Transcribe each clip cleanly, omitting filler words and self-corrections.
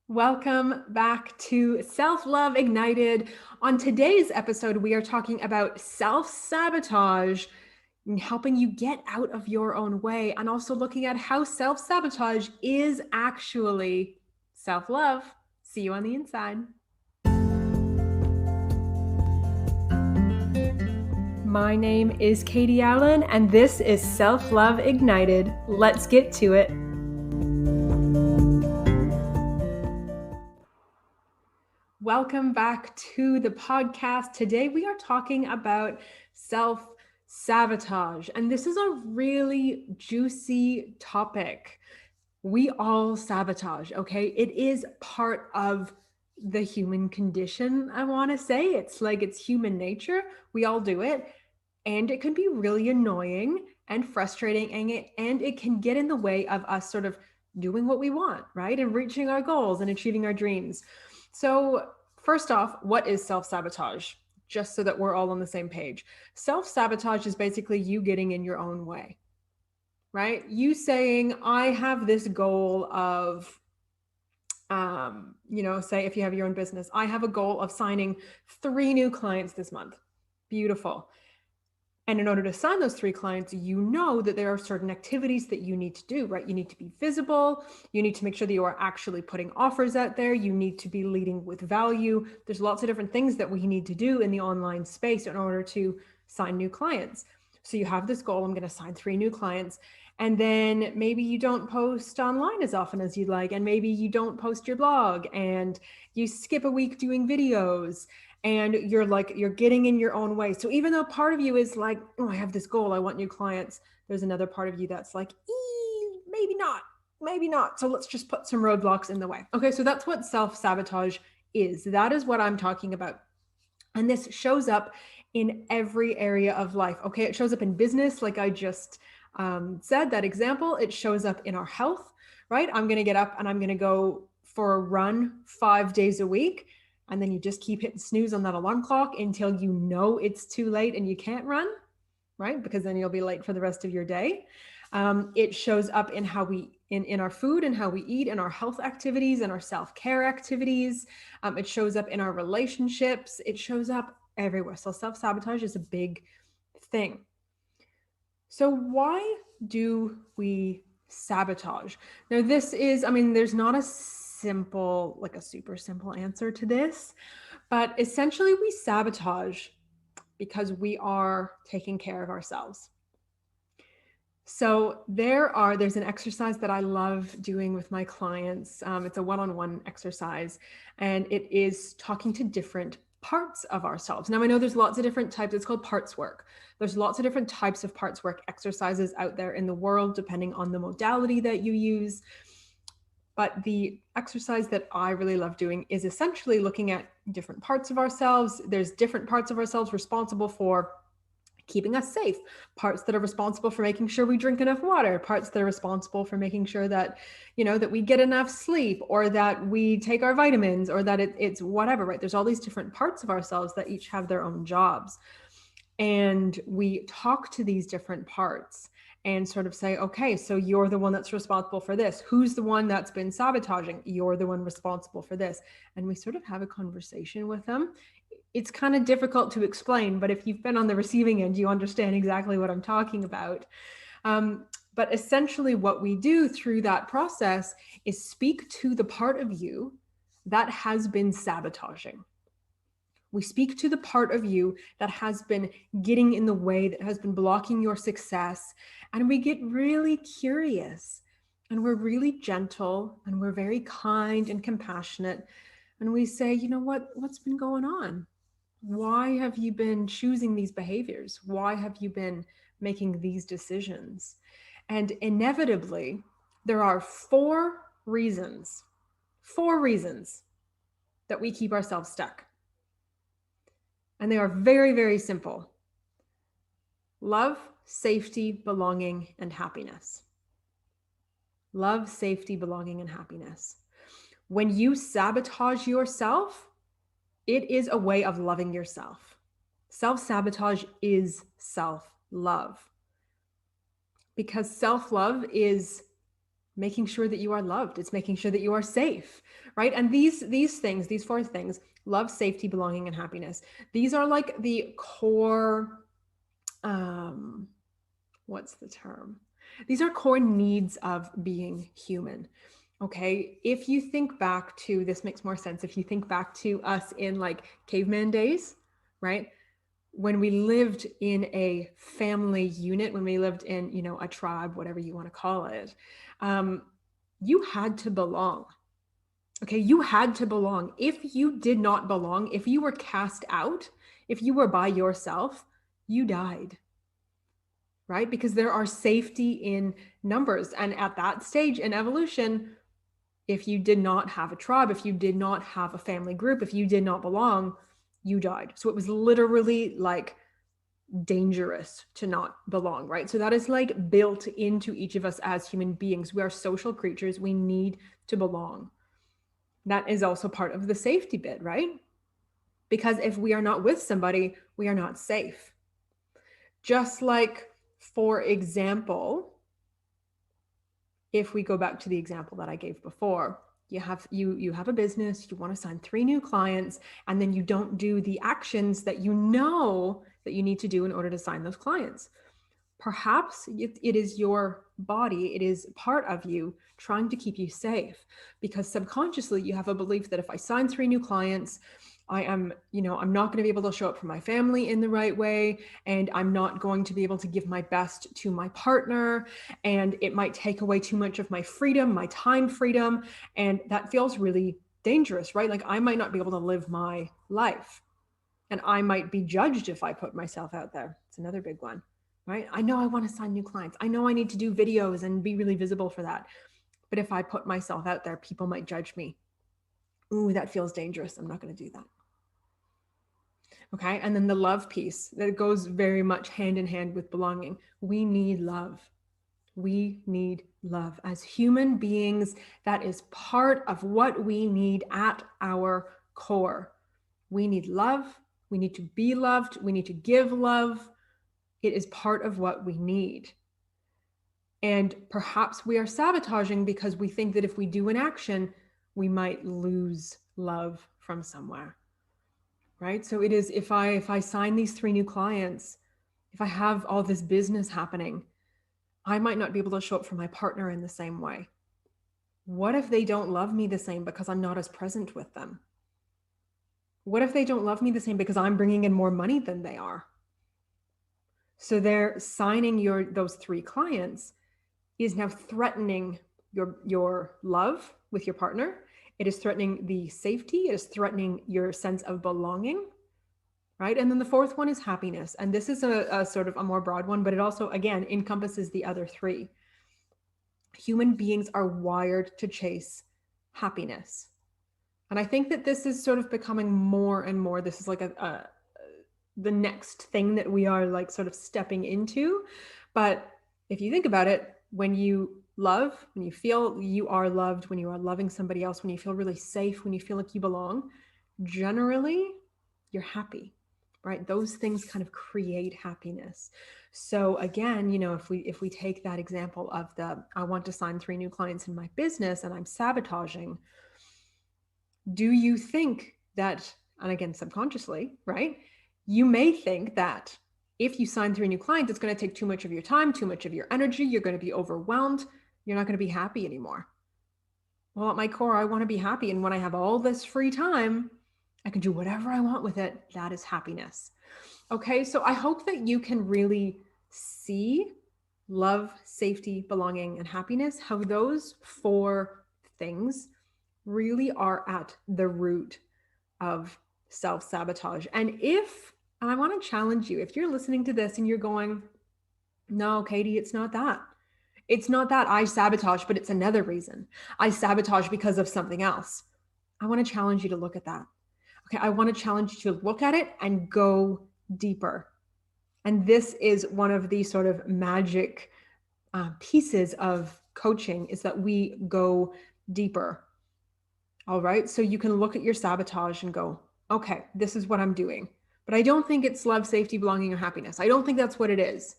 Welcome back to Self-Love Ignited. On today's episode, we are talking about self-sabotage and helping you get out of your own way, and also looking at how self-sabotage is actually self-love. See you on the inside. My name is Katie Allen, and this is Self-Love Ignited. Let's get to it. Welcome back to the podcast. Today we are talking about self-sabotage, and this is a really juicy topic. We all sabotage, okay? It is part of the human condition, I want to say. It's human nature. We all do it, and it can be really annoying and frustrating, and it can get in the way of us sort of doing what we want, right? And reaching our goals and achieving our dreams. So first off, what is self-sabotage? Just so that we're all on the same page. Self-sabotage is basically you getting in your own way, right? You saying, I have this goal of, say if you have your own business, I have a goal of signing 3 new clients this month. Beautiful. And in order to sign those 3 clients, you know that there are certain activities that you need to do, right? You need to be visible. You need to make sure that you are actually putting offers out there. You need to be leading with value. There's lots of different things that we need to do in the online space in order to sign new clients. So you have this goal, I'm going to sign 3 new clients. And then maybe you don't post online as often as you'd like. And maybe you don't post your blog, and you skip a week doing videos. And you're getting in your own way. So even though part of you is like, oh, I have this goal, I want new clients, there's another part of you that's like, maybe not. So let's just put some roadblocks in the way. Okay, so that's what self-sabotage is. That is what I'm talking about. And this shows up in every area of life. Okay, it shows up in business, like I just said, that example. It shows up in our health, right? I'm going to get up and I'm going to go for a run 5 days a week. And then you just keep hitting snooze on that alarm clock until you know it's too late and you can't run, right? Because then you'll be late for the rest of your day. It shows up in how in our food and how we eat, in our health activities and our self-care activities. It shows up in our relationships. It shows up everywhere. So self-sabotage is a big thing. So why do we sabotage? Now, there's not a super simple answer to this, but essentially we sabotage because we are taking care of ourselves. So there's an exercise that I love doing with my clients. It's a one-on-one exercise, and it is talking to different parts of ourselves. Now, I know there's lots of different types. It's called parts work. There's lots of different types of parts work exercises out there in the world, depending on the modality that you use. But the exercise that I really love doing is essentially looking at different parts of ourselves. There's different parts of ourselves responsible for keeping us safe, parts that are responsible for making sure we drink enough water, parts that are responsible for making sure that, that we get enough sleep, or that we take our vitamins, or that it's whatever, right? There's all these different parts of ourselves that each have their own jobs. And we talk to these different parts and sort of say, okay, so you're the one that's responsible for this. Who's the one that's been sabotaging? You're the one responsible for this. And we sort of have a conversation with them. It's kind of difficult to explain, but if you've been on the receiving end, you understand exactly what I'm talking about. But essentially what we do through that process is speak to the part of you that has been sabotaging. We speak to the part of you that has been getting in the way, that has been blocking your success. And we get really curious, and we're really gentle, and we're very kind and compassionate. And we say, what's been going on? Why have you been choosing these behaviors? Why have you been making these decisions? And inevitably, there are 4 reasons that we keep ourselves stuck. And they are very, very simple. Love, safety, belonging, and happiness. Love, safety, belonging, and happiness. When you sabotage yourself, it is a way of loving yourself. Self-sabotage is self-love. Because self-love is making sure that you are loved. It's making sure that you are safe, right? And these things, these four things, love, safety, belonging, and happiness, these are like the core, what's the term? These are core needs of being human. Okay. If you think back to, this makes more sense. If you think back to us in like caveman days, right? When we lived in a family unit, when we lived in, you know, a tribe, whatever you want to call it, you had to belong. Okay. You had to belong. If you did not belong, if you were cast out, if you were by yourself, you died. Right? Because there are safety in numbers. And at that stage in evolution, if you did not have a tribe, if you did not have a family group, if you did not belong, you died. So it was literally like dangerous to not belong, right? So that is like built into each of us as human beings. We are social creatures. We need to belong. That is also part of the safety bit, right? Because if we are not with somebody, we are not safe. Just like, for example, if we go back to the example that I gave before, you have a business, you want to sign 3 new clients, and then you don't do the actions that you know that you need to do in order to sign those clients. Perhaps it is your body, it is part of you trying to keep you safe, because subconsciously you have a belief that if I sign 3 new clients, I am, I'm not going to be able to show up for my family in the right way, and I'm not going to be able to give my best to my partner, and it might take away too much of my freedom, my time freedom, and that feels really dangerous, right? Like I might not be able to live my life, and I might be judged if I put myself out there. It's another big one, right? I know I want to sign new clients. I know I need to do videos and be really visible for that. But if I put myself out there, people might judge me. Ooh, that feels dangerous. I'm not going to do that. Okay. And then the love piece that goes very much hand in hand with belonging. We need love. We need love. As human beings, that is part of what we need at our core. We need love. We need to be loved. We need to give love. It is part of what we need. And perhaps we are sabotaging because we think that if we do an action, we might lose love from somewhere. Right? So it is, if I sign these 3 new clients, if I have all this business happening, I might not be able to show up for my partner in the same way. What if they don't love me the same because I'm not as present with them? What if they don't love me the same because I'm bringing in more money than they are? So they're signing those 3 clients is now threatening your love with your partner. It is threatening the safety. It is threatening your sense of belonging, right? And then the 4th one is happiness. And this is a sort of a more broad one, but it also, again, encompasses the other 3. Human beings are wired to chase happiness. And I think that this is sort of becoming more and more, this is like the next thing that we are like sort of stepping into. But if you think about it, when you love, when you feel you are loved, when you are loving somebody else, when you feel really safe, when you feel like you belong, generally you're happy, right? Those things kind of create happiness. So again, if we take that example of I want to sign 3 new clients in my business and I'm sabotaging, do you think that, and again, subconsciously, right? You may think that if you sign 3 new clients, it's going to take too much of your time, too much of your energy. You're going to be overwhelmed. You're not going to be happy anymore. Well, at my core, I want to be happy. And when I have all this free time, I can do whatever I want with it. That is happiness. Okay. So I hope that you can really see love, safety, belonging, and happiness, how those 4 things really are at the root of self-sabotage. And I want to challenge you, if you're listening to this and you're going, no, Katie, it's not that. It's not that I sabotage, but it's another reason. I sabotage because of something else. I want to challenge you to look at that. Okay. I want to challenge you to look at it and go deeper. And this is one of the sort of magic pieces of coaching, is that we go deeper. All right. So you can look at your sabotage and go, okay, this is what I'm doing, but I don't think it's love, safety, belonging, or happiness. I don't think that's what it is.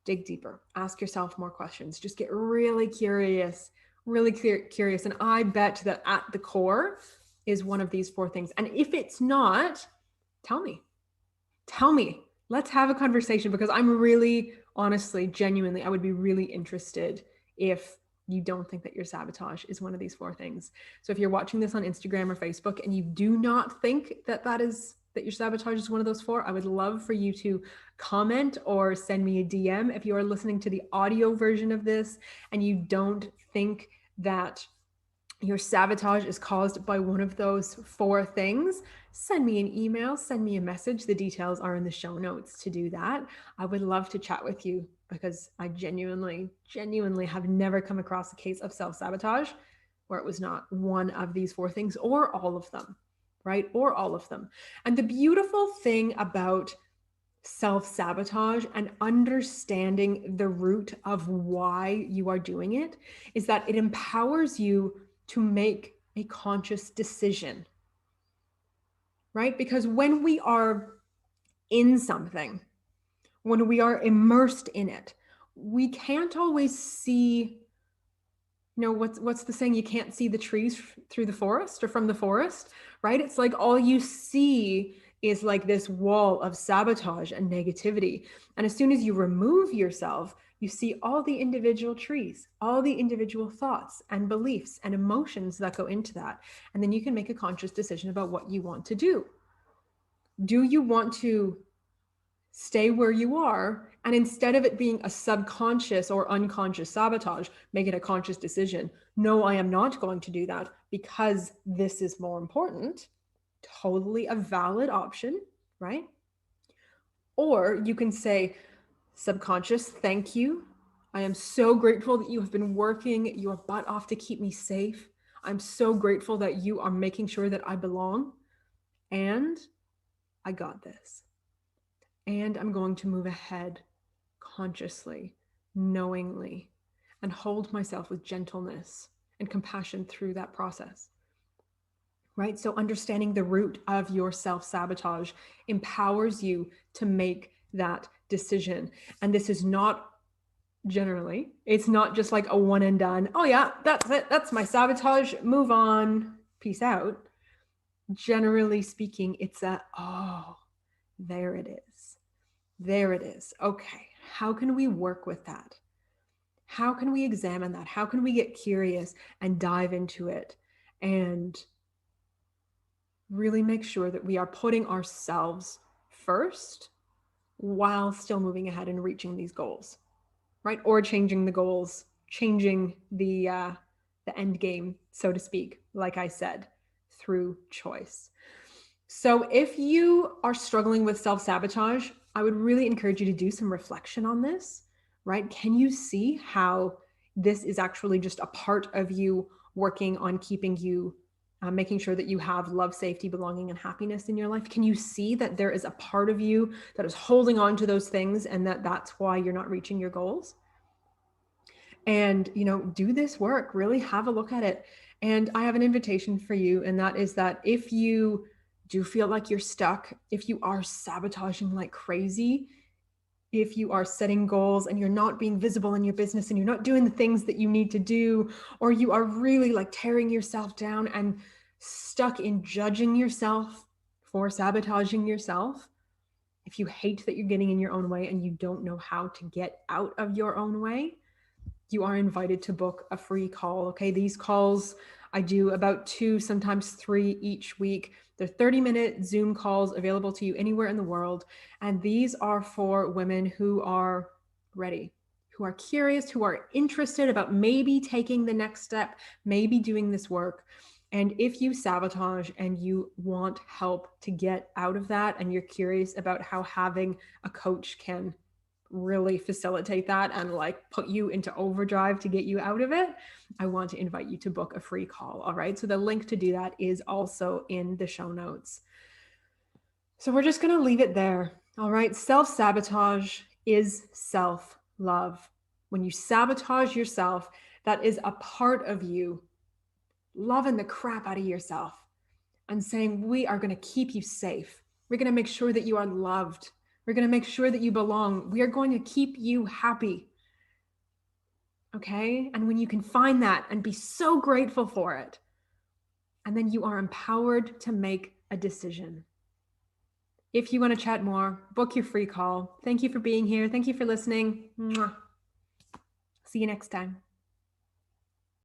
Dig deeper, ask yourself more questions, just get really curious. Really curious. And I bet that at the core is one of these 4 things. And if it's not, tell me. Tell me. Let's have a conversation, because I'm really, honestly, genuinely, I would be really interested if you don't think that your sabotage is one of these 4 things. So if you're watching this on Instagram or Facebook and you do not think that your sabotage is one of those 4, I would love for you to comment or send me a DM. If you are listening to the audio version of this and you don't think that your sabotage is caused by one of those 4 things, send me an email, send me a message. The details are in the show notes to do that. I would love to chat with you, because I genuinely have never come across a case of self-sabotage where it was not one of these 4 things, or all of them, right? Or all of them. And the beautiful thing about self-sabotage and understanding the root of why you are doing it is that it empowers you to make a conscious decision, right? Because when we are in something, when we are immersed in it, we can't always see, what's the saying? You can't see the trees through the forest or from the forest, right? It's like all you see is like this wall of sabotage and negativity. And as soon as you remove yourself, you see all the individual trees, all the individual thoughts and beliefs and emotions that go into that. And then you can make a conscious decision about what you want to do. Do you want to stay where you are, and instead of it being a subconscious or unconscious sabotage, make it a conscious decision? No, I am not going to do that because this is more important. Totally a valid option, right? Or you can say, subconscious, thank you. I am so grateful that you have been working your butt off to keep me safe. I'm so grateful that you are making sure that I belong, and I got this. And I'm going to move ahead consciously, knowingly, and hold myself with gentleness and compassion through that process. Right? So understanding the root of your self-sabotage empowers you to make that decision. And this is not generally, it's not just like a one and done. Oh yeah, that's it. That's my sabotage. Move on. Peace out. Generally speaking, it's oh, there it is. There it is. Okay. How can we work with that? How can we examine that? How can we get curious and dive into it and really make sure that we are putting ourselves first while still moving ahead and reaching these goals, right? Or changing the goals, changing the end game, so to speak, like I said, through choice. So if you are struggling with self-sabotage, I would really encourage you to do some reflection on this, right? Can you see how this is actually just a part of you working on keeping you, making sure that you have love, safety, belonging, and happiness in your life? Can you see that there is a part of you that is holding on to those things, and that's why you're not reaching your goals? And, do this work, really have a look at it. And I have an invitation for you, and that is that if you do feel like you're stuck, if you are sabotaging like crazy, if you are setting goals and you're not being visible in your business and you're not doing the things that you need to do, or you are really like tearing yourself down and stuck in judging yourself for sabotaging yourself, if you hate that you're getting in your own way and you don't know how to get out of your own way, you are invited to book a free call. Okay. These calls, I do about 2, sometimes 3 each week. They're 30-minute Zoom calls available to you anywhere in the world. And these are for women who are ready, who are curious, who are interested about maybe taking the next step, maybe doing this work. And if you sabotage and you want help to get out of that, and you're curious about how having a coach can really facilitate that and like put you into overdrive to get you out of it, I want to invite you to book a free call. All right. So the link to do that is also in the show notes. So we're just going to leave it there. All right. Self-sabotage is self-love. When you sabotage yourself, that is a part of you loving the crap out of yourself and saying, we are going to keep you safe. We're going to make sure that you are loved. We're going to make sure that you belong. We are going to keep you happy. Okay. And when you can find that and be so grateful for it, and then you are empowered to make a decision. If you want to chat more, book your free call. Thank you for being here. Thank you for listening. Mwah. See you next time.